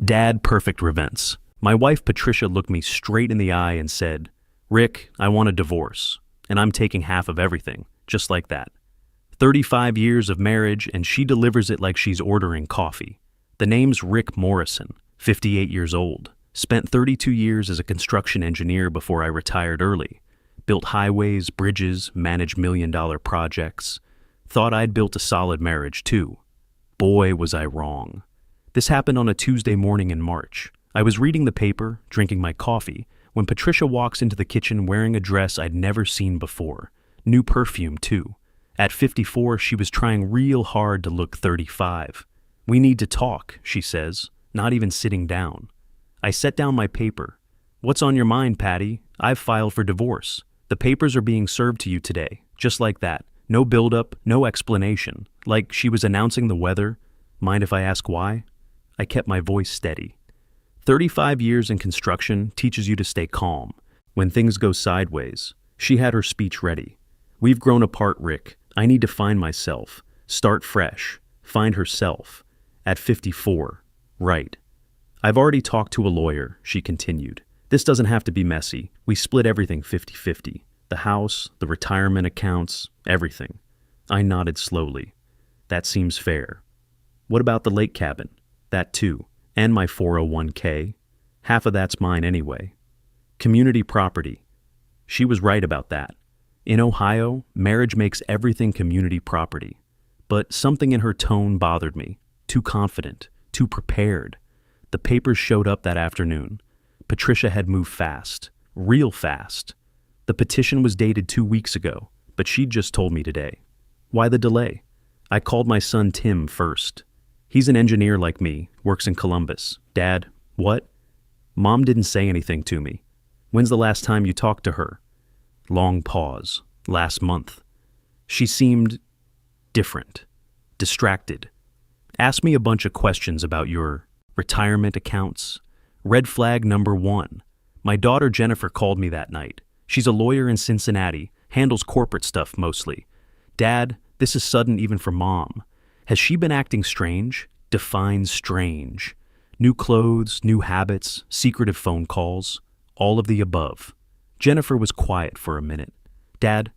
Dad, perfect events. My wife Patricia looked me straight in the eye and said, "Rick, I want a divorce, and I'm taking half of everything," just like that. 35 years of marriage, and she delivers it like she's ordering coffee. The name's Rick Morrison, 58 years old. Spent 32 years as a construction engineer before I retired early. Built highways, bridges, managed million-dollar projects. Thought I'd built a solid marriage, too. Boy, was I wrong. This happened on a Tuesday morning in March. I was reading the paper, drinking my coffee, when Patricia walks into the kitchen wearing a dress I'd never seen before. New perfume, too. At 54, she was trying real hard to look 35. "We need to talk," she says, not even sitting down. I set down my paper. "What's on your mind, Patty? I've filed for divorce. The papers are being served to you today." Just like that. No build-up, no explanation. Like she was announcing the weather. Mind if I ask why? I kept my voice steady. 35 years in construction teaches you to stay calm. When things go sideways, she had her speech ready. "We've grown apart, Rick. I need to find myself. Start fresh. Find herself. At 54. Right. I've already talked to a lawyer," she continued. "This doesn't have to be messy. We split everything 50-50. The house, the retirement accounts, everything." I nodded slowly. "That seems fair." "What about the lake cabin?" "That too. And my 401k. Half of that's mine anyway." "Community property." She was right about that. In Ohio, marriage makes everything community property. But something in her tone bothered me. Too confident, too prepared. The papers showed up that afternoon. Patricia had moved fast, real fast. The petition was dated 2 weeks ago, but she'd just told me today. Why the delay? I called my son Tim first. He's an engineer like me, works in Columbus. "Dad, what?" "Mom didn't say anything to me." "When's the last time you talked to her?" Long pause. "Last month." She seemed different, distracted. "Asked me a bunch of questions about your retirement accounts. Red flag number 1. My daughter Jennifer called me that night. She's a lawyer in Cincinnati, handles corporate stuff mostly. Dad, this is sudden even for Mom. Has she been acting strange? Define strange. New clothes, new habits, secretive phone calls, all of the above." Jennifer was quiet for a minute. "Dad,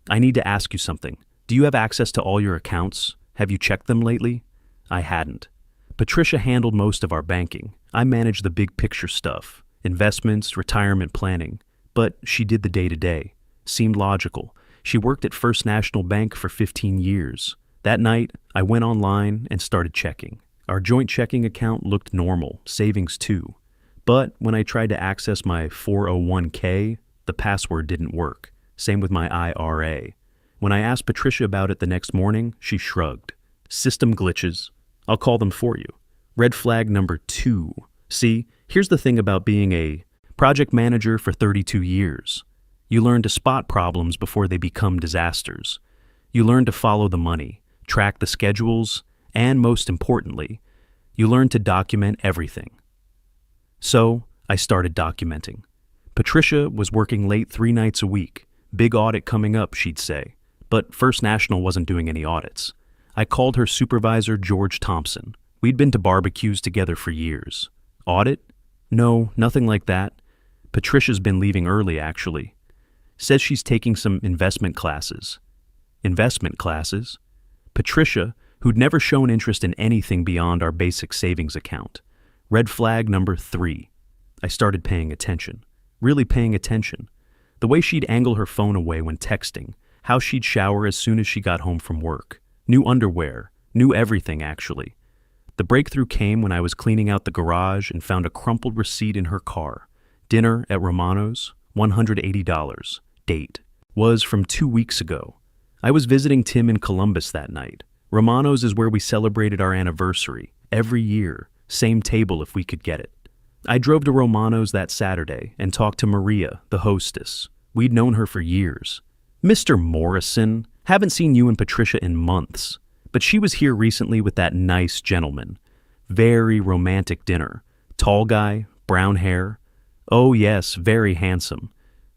I need to ask you something. Do you have access to all your accounts? Have you checked them lately?" I hadn't. Patricia handled most of our banking. I managed the big picture stuff, investments, retirement planning. But she did the day-to-day. Seemed logical. She worked at First National Bank for 15 years. That night, I went online and started checking. Our joint checking account looked normal, savings too. But when I tried to access my 401k, the password didn't work. Same with my IRA. When I asked Patricia about it the next morning, she shrugged. "System glitches. I'll call them for you." Red flag number 2. See, here's the thing about being a project manager for 32 years. You learn to spot problems before they become disasters. You learn to follow the money, track the schedules, and most importantly, you learn to document everything. So, I started documenting. Patricia was working late 3 nights a week. Big audit coming up, she'd say. But First National wasn't doing any audits. I called her supervisor, George Thompson. We'd been to barbecues together for years. Audit? No, nothing like that. Patricia's been leaving early, actually. Says she's taking some investment classes. Investment classes? Patricia, who'd never shown interest in anything beyond our basic savings account. Red flag number 3. I started paying attention. Really paying attention. The way she'd angle her phone away when texting, how she'd shower as soon as she got home from work. New underwear, new everything actually. The breakthrough came when I was cleaning out the garage and found a crumpled receipt in her car. Dinner at Romano's, $180. Date. Was from 2 weeks ago. I was visiting Tim in Columbus that night. Romano's is where we celebrated our anniversary. Every year. Same table if we could get it. I drove to Romano's that Saturday and talked to Maria, the hostess. We'd known her for years. "Mr. Morrison, haven't seen you and Patricia in months. But she was here recently with that nice gentleman. Very romantic dinner. Tall guy, brown hair. Oh yes, very handsome.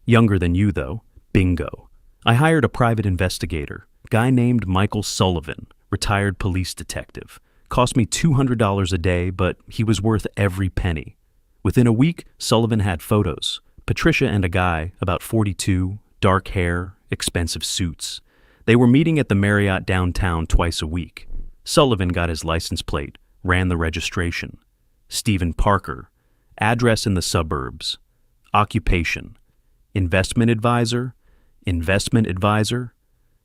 Younger than you though. Bingo. I hired a private investigator. Guy named Michael Sullivan, retired police detective. Cost me $200 a day, but he was worth every penny. Within a week, Sullivan had photos. Patricia and a guy, about 42, dark hair, expensive suits. They were meeting at the Marriott downtown twice a week. Sullivan got his license plate, ran the registration. Stephen Parker, address in the suburbs. Occupation, investment advisor.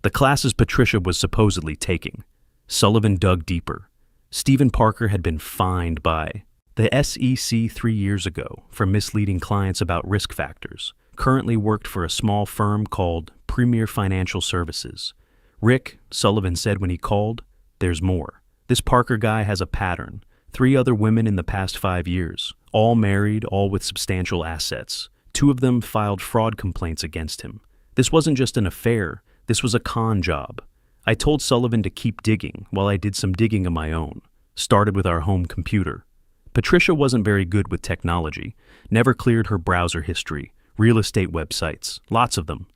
The classes Patricia was supposedly taking. Sullivan dug deeper. Stephen Parker had been fined by the SEC 3 years ago for misleading clients about risk factors. Currently worked for a small firm called Premier Financial Services. Rick, Sullivan said when he called, there's more. This Parker guy has a pattern. 3 other women in the past 5 years, all married, all with substantial assets. 2 of them filed fraud complaints against him. This wasn't just an affair, this was a con job. I told Sullivan to keep digging while I did some digging of my own. Started with our home computer. Patricia wasn't very good with technology, never cleared her browser history, real estate websites, lots of them.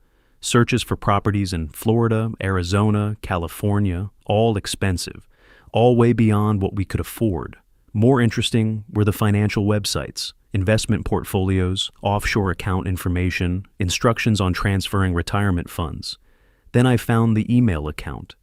Searches for properties in Florida, Arizona, California, all expensive, all way beyond what we could afford. More interesting were the financial websites, investment portfolios, offshore account information, instructions on transferring retirement funds. Then I found the email account.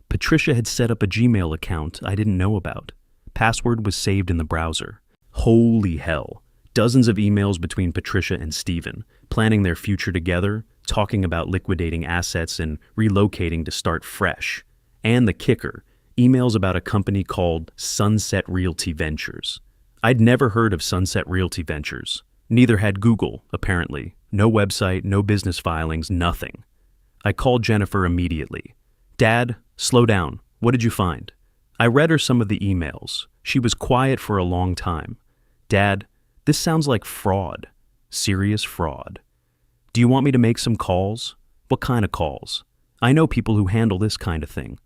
Patricia had set up a Gmail account I didn't know about. Password was saved in the browser. Holy hell. Dozens of emails between Patricia and Stephen, planning their future together, talking about liquidating assets and relocating to start fresh. And the kicker, emails about a company called Sunset Realty Ventures. I'd never heard of Sunset Realty Ventures. Neither had Google, apparently. No website, no business filings, nothing. I called Jennifer immediately. Dad, slow down. What did you find? I read her some of the emails. She was quiet for a long time. Dad, this sounds like fraud. Serious fraud. Do you want me to make some calls? What kind of calls? I know people who handle this kind of thing.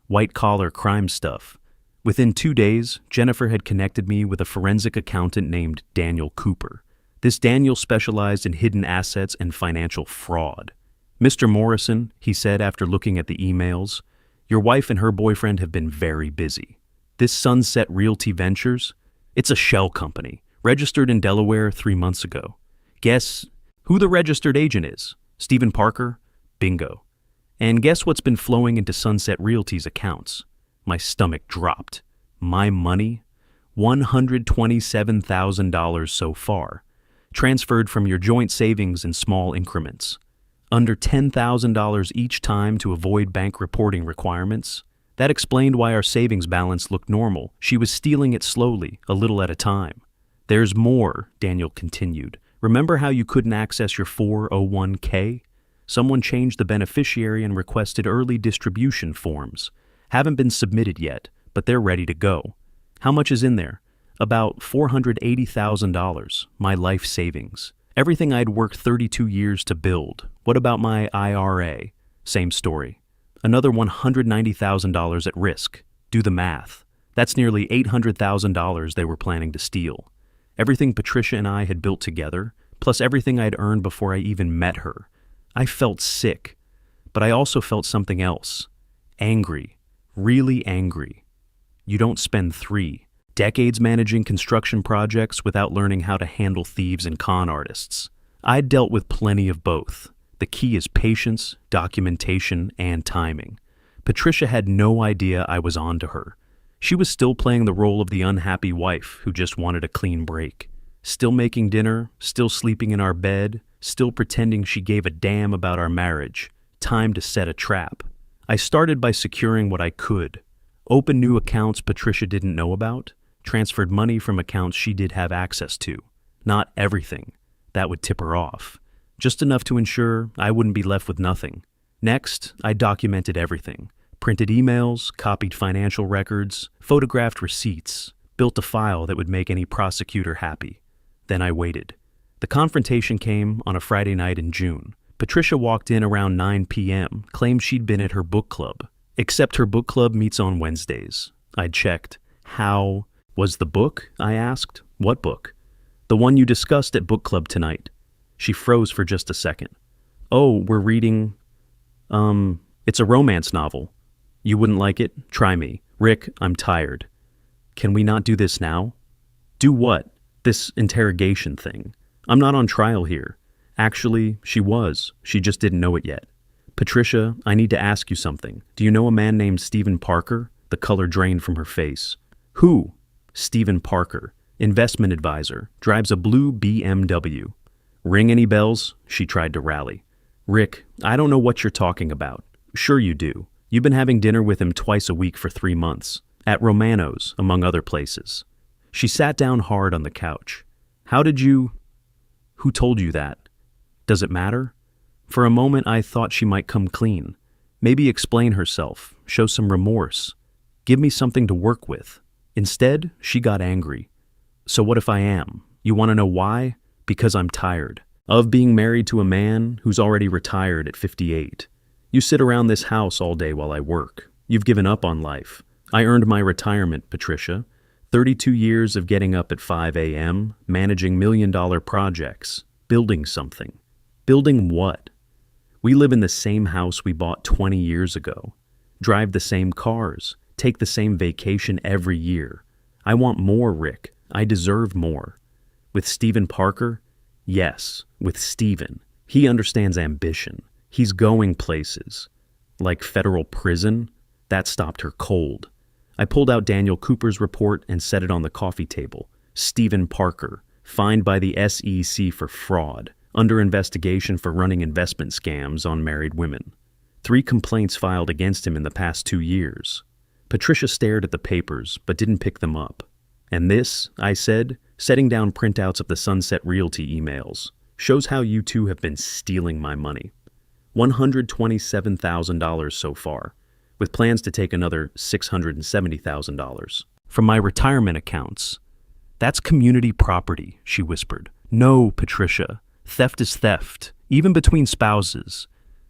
White-collar crime stuff. Within 2 days, Jennifer had connected me with a forensic accountant named Daniel Cooper. This Daniel specialized in hidden assets and financial fraud. Mr. Morrison, he said after looking at the emails, your wife and her boyfriend have been very busy. This Sunset Realty Ventures, it's a shell company, registered in Delaware 3 months ago. Guess who the registered agent is? Stephen Parker? Bingo. And guess what's been flowing into Sunset Realty's accounts? My stomach dropped. My money? $127,000 so far. Transferred from your joint savings in small increments. Under $10,000 each time to avoid bank reporting requirements. That explained why our savings balance looked normal. She was stealing it slowly, a little at a time. There's more, Daniel continued. Remember how you couldn't access your 401k? Someone changed the beneficiary and requested early distribution forms. Haven't been submitted yet, but they're ready to go. How much is in there? About $480,000, my life savings. Everything I'd worked 32 years to build. What about my IRA? Same story. Another $190,000 at risk. Do the math. That's nearly $800,000 they were planning to steal. Everything Patricia and I had built together, plus everything I'd earned before I even met her. I felt sick, but I also felt something else. Angry. Really angry. You don't spend 3 decades managing construction projects without learning how to handle thieves and con artists. I'd dealt with plenty of both. The key is patience, documentation, and timing. Patricia had no idea I was on to her. She was still playing the role of the unhappy wife who just wanted a clean break. Still making dinner, still sleeping in our bed, still pretending she gave a damn about our marriage. Time to set a trap. I started by securing what I could. Opened new accounts Patricia didn't know about. Transferred money from accounts she did have access to. Not everything. That would tip her off. Just enough to ensure I wouldn't be left with nothing. Next, I documented everything. Printed emails, copied financial records, photographed receipts, built a file that would make any prosecutor happy. Then I waited. The confrontation came on a Friday night in June. Patricia walked in around 9 p.m., claimed she'd been at her book club. Except her book club meets on Wednesdays. I'd checked. How was the book? I asked. What book? The one you discussed at book club tonight. She froze for just a second. Oh, we're reading... it's a romance novel. You wouldn't like it? Try me. Rick, I'm tired. Can we not do this now? Do what? This interrogation thing. I'm not on trial here. Actually, she was. She just didn't know it yet. Patricia, I need to ask you something. Do you know a man named Stephen Parker? The color drained from her face. Who? Stephen Parker. Investment advisor. Drives a blue BMW. Ring any bells? She tried to rally. Rick, I don't know what you're talking about. Sure you do. You've been having dinner with him twice a week for 3 months. At Romano's, among other places. She sat down hard on the couch. How did you... Who told you that? Does it matter? For a moment I thought she might come clean. Maybe explain herself, show some remorse. Give me something to work with. Instead, she got angry. So what if I am? You want to know why? Because I'm tired. Of being married to a man who's already retired at 58. You sit around this house all day while I work. You've given up on life. I earned my retirement, Patricia. 32 years of getting up at 5 a.m., managing million-dollar projects, building something. Building what? We live in the same house we bought 20 years ago. Drive the same cars. Take the same vacation every year. I want more, Rick. I deserve more. With Stephen Parker? Yes, with Stephen. He understands ambition. He's going places. Like federal prison? That stopped her cold. I pulled out Daniel Cooper's report and set it on the coffee table. Stephen Parker, fined by the SEC for fraud, under investigation for running investment scams on married women. 3 complaints filed against him in the past 2 years. Patricia stared at the papers, but didn't pick them up. And this, I said, setting down printouts of the Sunset Realty emails, shows how you two have been stealing my money. $127,000 so far, with plans to take another $670,000 from my retirement accounts. That's community property, she whispered. No, Patricia. Theft is theft, even between spouses.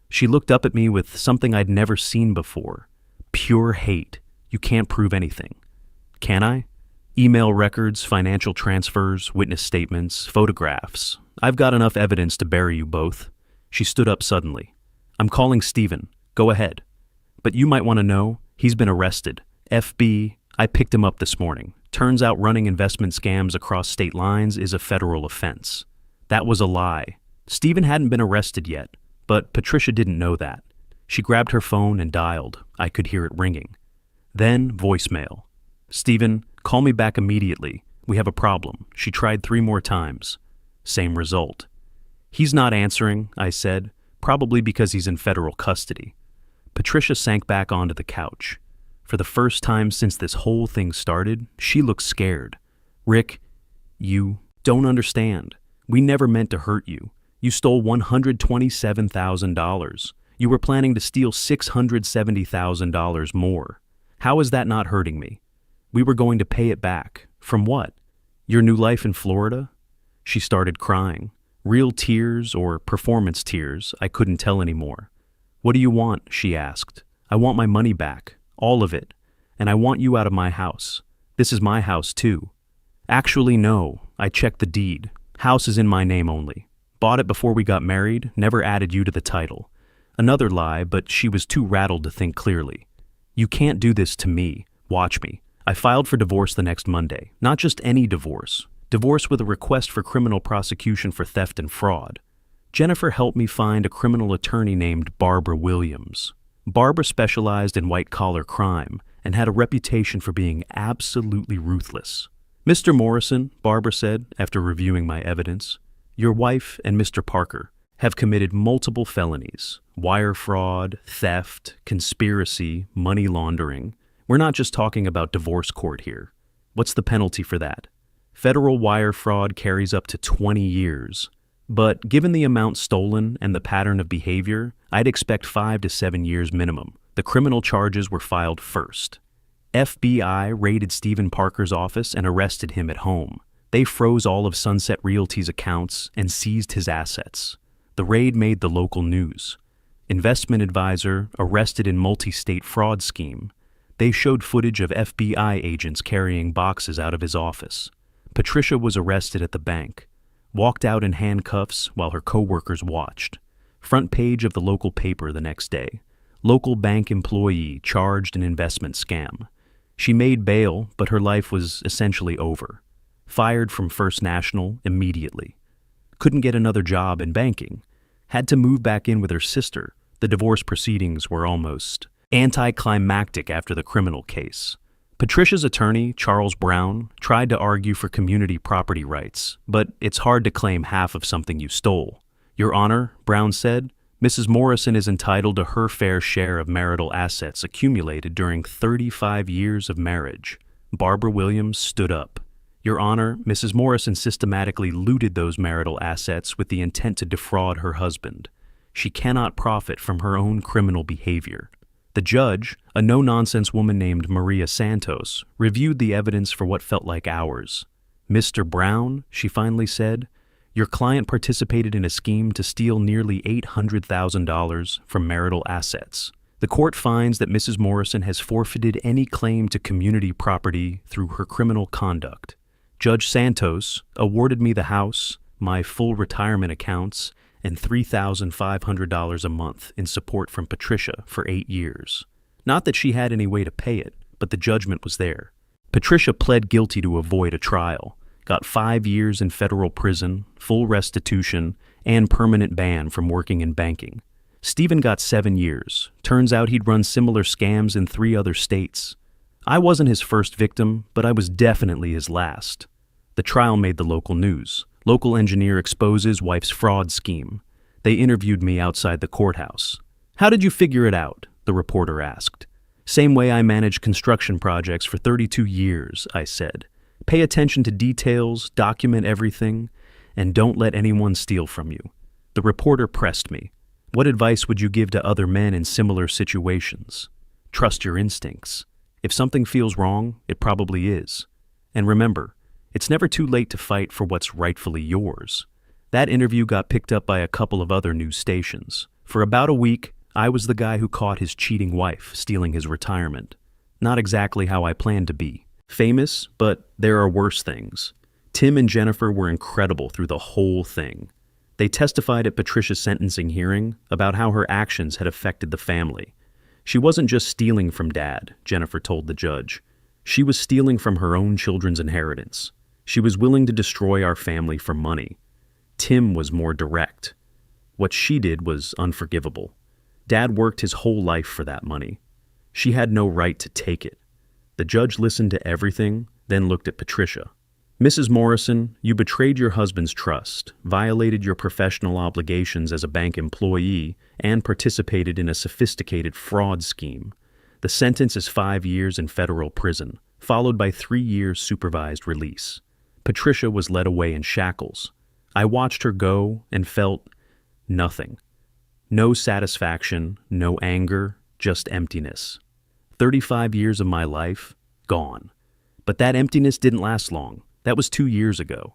She looked up at me with something I'd never seen before. Pure hate. You can't prove anything. Can I? Email records, financial transfers, witness statements, photographs. I've got enough evidence to bury you both. She stood up suddenly. I'm calling Stephen. Go ahead. But you might want to know, he's been arrested. FB, I picked him up this morning. Turns out running investment scams across state lines is a federal offense. That was a lie. Stephen hadn't been arrested yet, but Patricia didn't know that. She grabbed her phone and dialed. I could hear it ringing. Then voicemail. Stephen, call me back immediately. We have a problem. She tried 3 more times. Same result. He's not answering, I said, probably because he's in federal custody. Patricia sank back onto the couch. For the first time since this whole thing started, she looked scared. Rick, you don't understand. We never meant to hurt you. You stole $127,000. You were planning to steal $670,000 more. How is that not hurting me? We were going to pay it back. From what? Your new life in Florida? She started crying. Real tears or performance tears, I couldn't tell anymore. What do you want? She asked. I want my money back. All of it. And I want you out of my house. This is my house too. Actually, no. I checked the deed. House is in my name only. Bought it before we got married, never added you to the title. Another lie, but she was too rattled to think clearly. You can't do this to me. Watch me. I filed for divorce the next Monday. Not just any divorce. Divorce with a request for criminal prosecution for theft and fraud. Jennifer helped me find a criminal attorney named Barbara Williams. Barbara specialized in white-collar crime and had a reputation for being absolutely ruthless. Mr. Morrison, Barbara said, after reviewing my evidence, your wife and Mr. Parker have committed multiple felonies, wire fraud, theft, conspiracy, money laundering. We're not just talking about divorce court here. What's the penalty for that? Federal wire fraud carries up to 20 years. But given the amount stolen and the pattern of behavior, I'd expect 5 to 7 years minimum. The criminal charges were filed first. FBI raided Stephen Parker's office and arrested him at home. They froze all of Sunset Realty's accounts and seized his assets. The raid made the local news. Investment advisor arrested in multi-state fraud scheme. They showed footage of FBI agents carrying boxes out of his office. Patricia was arrested at the bank. Walked out in handcuffs while her co-workers watched. Front page of the local paper the next day. Local bank employee charged in investment scam. She made bail, but her life was essentially over. Fired from First National immediately. Couldn't get another job in banking. Had to move back in with her sister. The divorce proceedings were almost anticlimactic after the criminal case. Patricia's attorney, Charles Brown, tried to argue for community property rights, but it's hard to claim half of something you stole. Your Honor, Brown said, Mrs. Morrison is entitled to her fair share of marital assets accumulated during 35 years of marriage. Barbara Williams stood up. Your Honor, Mrs. Morrison systematically looted those marital assets with the intent to defraud her husband. She cannot profit from her own criminal behavior. The judge, a no-nonsense woman named Maria Santos, reviewed the evidence for what felt like hours. Mr. Brown, she finally said, your client participated in a scheme to steal nearly $800,000 from marital assets. The court finds that Mrs. Morrison has forfeited any claim to community property through her criminal conduct. Judge Santos awarded me the house, my full retirement accounts, and $3,500 a month in support from Patricia for 8 years. Not that she had any way to pay it, but the judgment was there. Patricia pled guilty to avoid a trial, got 5 years in federal prison, full restitution, and permanent ban from working in banking. Stephen got 7 years. Turns out he'd run similar scams in 3 other states. I wasn't his first victim, but I was definitely his last. The trial made the local news. Local engineer exposes wife's fraud scheme. They interviewed me outside the courthouse. How did you figure it out? The reporter asked. Same way I managed construction projects for 32 years, I said. Pay attention to details, document everything, and don't let anyone steal from you. The reporter pressed me. What advice would you give to other men in similar situations? Trust your instincts. If something feels wrong, it probably is. And remember, it's never too late to fight for what's rightfully yours. That interview got picked up by a couple of other news stations. For about a week, I was the guy who caught his cheating wife stealing his retirement. Not exactly how I planned to be. Famous, but there are worse things. Tim and Jennifer were incredible through the whole thing. They testified at Patricia's sentencing hearing about how her actions had affected the family. She wasn't just stealing from Dad, Jennifer told the judge. She was stealing from her own children's inheritance. She was willing to destroy our family for money. Tim was more direct. What she did was unforgivable. Dad worked his whole life for that money. She had no right to take it. The judge listened to everything, then looked at Patricia. Mrs. Morrison, you betrayed your husband's trust, violated your professional obligations as a bank employee, and participated in a sophisticated fraud scheme. The sentence is 5 years in federal prison, followed by 3 years supervised release. Patricia was led away in shackles. I watched her go and felt nothing. No satisfaction, no anger, just emptiness. 35 years of my life, gone. But that emptiness didn't last long. That was 2 years ago.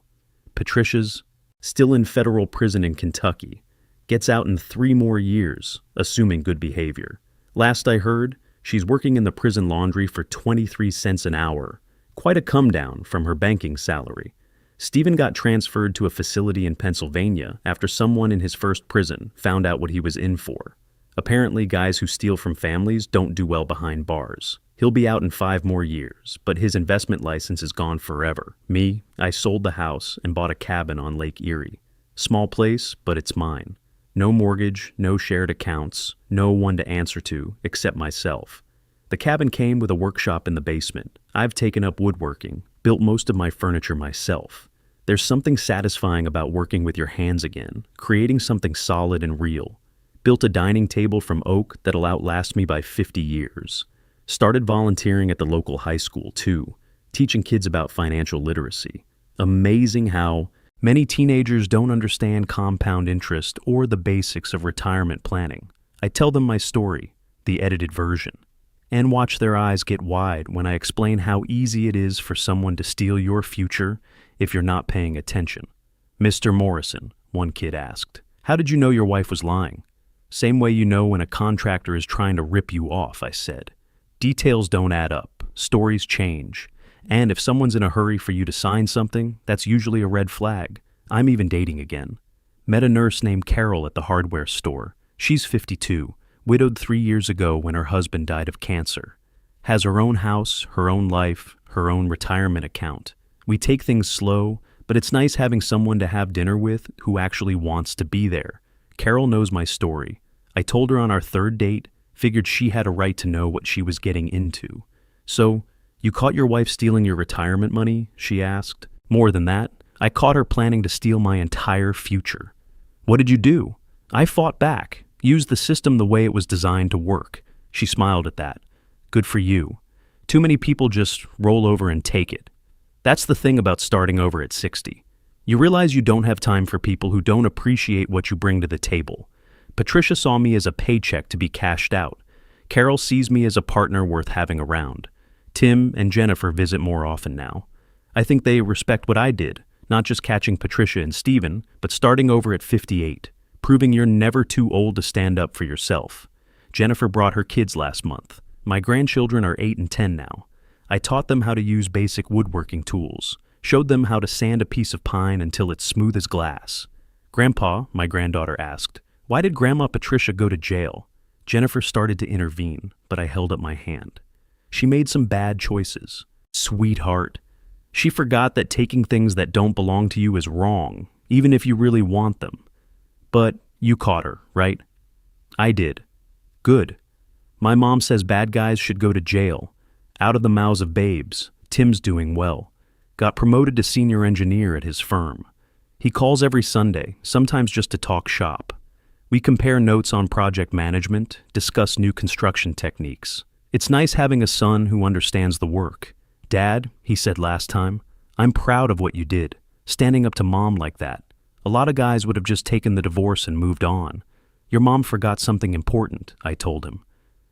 Patricia's still in federal prison in Kentucky. Gets out in 3 more years, assuming good behavior. Last I heard, she's working in the prison laundry for 23 cents an hour. Quite a come down from her banking salary. Stephen got transferred to a facility in Pennsylvania after someone in his first prison found out what he was in for. Apparently, guys who steal from families don't do well behind bars. He'll be out in 5 more years, but his investment license is gone forever. Me, I sold the house and bought a cabin on Lake Erie. Small place, but it's mine. No mortgage, no shared accounts, no one to answer to except myself. The cabin came with a workshop in the basement. I've taken up woodworking, built most of my furniture myself. There's something satisfying about working with your hands again, creating something solid and real. Built a dining table from oak that'll outlast me by 50 years. Started volunteering at the local high school too, teaching kids about financial literacy. Amazing how many teenagers don't understand compound interest or the basics of retirement planning. I tell them my story, the edited version, and watch their eyes get wide when I explain how easy it is for someone to steal your future if you're not paying attention. Mr. Morrison, one kid asked, how did you know your wife was lying? Same way you know when a contractor is trying to rip you off, I said. Details don't add up, stories change, and if someone's in a hurry for you to sign something, that's usually a red flag. I'm even dating again. Met a nurse named Carol at the hardware store. She's 52, widowed 3 years ago when her husband died of cancer. has her own house, her own life, her own retirement account. We take things slow, but it's nice having someone to have dinner with who actually wants to be there. Carol knows my story. I told her on our third date, figured she had a right to know what she was getting into. So, you caught your wife stealing your retirement money? She asked. More than that, I caught her planning to steal my entire future. What did you do? I fought back, used the system the way it was designed to work. She smiled at that. Good for you. Too many people just roll over and take it. That's the thing about starting over at 60. You realize you don't have time for people who don't appreciate what you bring to the table. Patricia saw me as a paycheck to be cashed out. Carol sees me as a partner worth having around. Tim and Jennifer visit more often now. I think they respect what I did, not just catching Patricia and Steven, but starting over at 58, proving you're never too old to stand up for yourself. Jennifer brought her kids last month. My grandchildren are 8 and 10 now. I taught them how to use basic woodworking tools, showed them how to sand a piece of pine until it's smooth as glass. Grandpa, my granddaughter asked, why did Grandma Patricia go to jail? Jennifer started to intervene, but I held up my hand. She made some bad choices. Sweetheart. She forgot that taking things that don't belong to you is wrong, even if you really want them. But you caught her, right? I did. Good. My mom says bad guys should go to jail. Out of the mouths of babes. Tim's doing well. Got promoted to senior engineer at his firm. He calls every Sunday, sometimes just to talk shop. We compare notes on project management, discuss new construction techniques. It's nice having a son who understands the work. Dad, he said last time, I'm proud of what you did, standing up to Mom like that. A lot of guys would have just taken the divorce and moved on. Your mom forgot something important, I told him.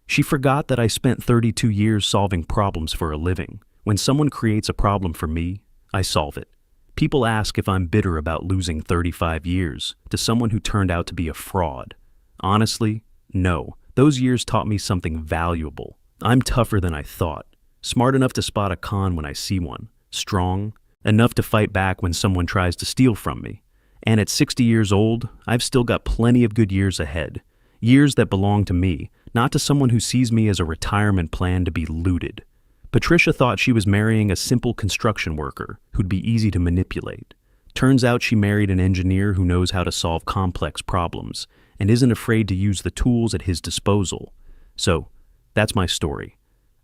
She forgot that I spent 32 years solving problems for a living. When someone creates a problem for me, I solve it. People ask if I'm bitter about losing 35 years to someone who turned out to be a fraud. Honestly, no. Those years taught me something valuable. I'm tougher than I thought. Smart enough to spot a con when I see one. Strong enough to fight back when someone tries to steal from me. And at 60 years old, I've still got plenty of good years ahead. Years that belong to me, not to someone who sees me as a retirement plan to be looted. Patricia thought she was marrying a simple construction worker who'd be easy to manipulate. Turns out she married an engineer who knows how to solve complex problems and isn't afraid to use the tools at his disposal. So, that's my story.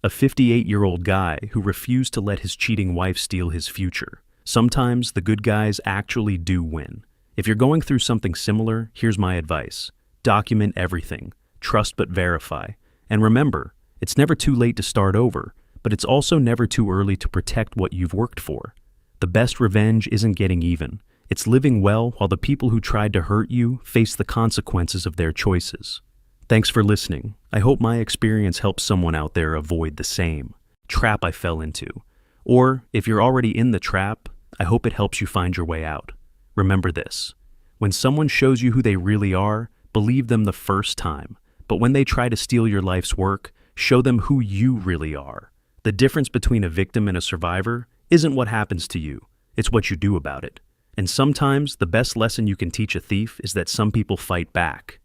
A 58-year-old guy who refused to let his cheating wife steal his future. Sometimes the good guys actually do win. If you're going through something similar, here's my advice. Document everything. Trust but verify. And remember, it's never too late to start over, but it's also never too early to protect what you've worked for. The best revenge isn't getting even. It's living well while the people who tried to hurt you face the consequences of their choices. Thanks for listening. I hope my experience helps someone out there avoid the same trap I fell into. Or, if you're already in the trap, I hope it helps you find your way out. Remember this. When someone shows you who they really are, believe them the first time. But when they try to steal your life's work, show them who you really are. The difference between a victim and a survivor isn't what happens to you, it's what you do about it. And sometimes the best lesson you can teach a thief is that some people fight back.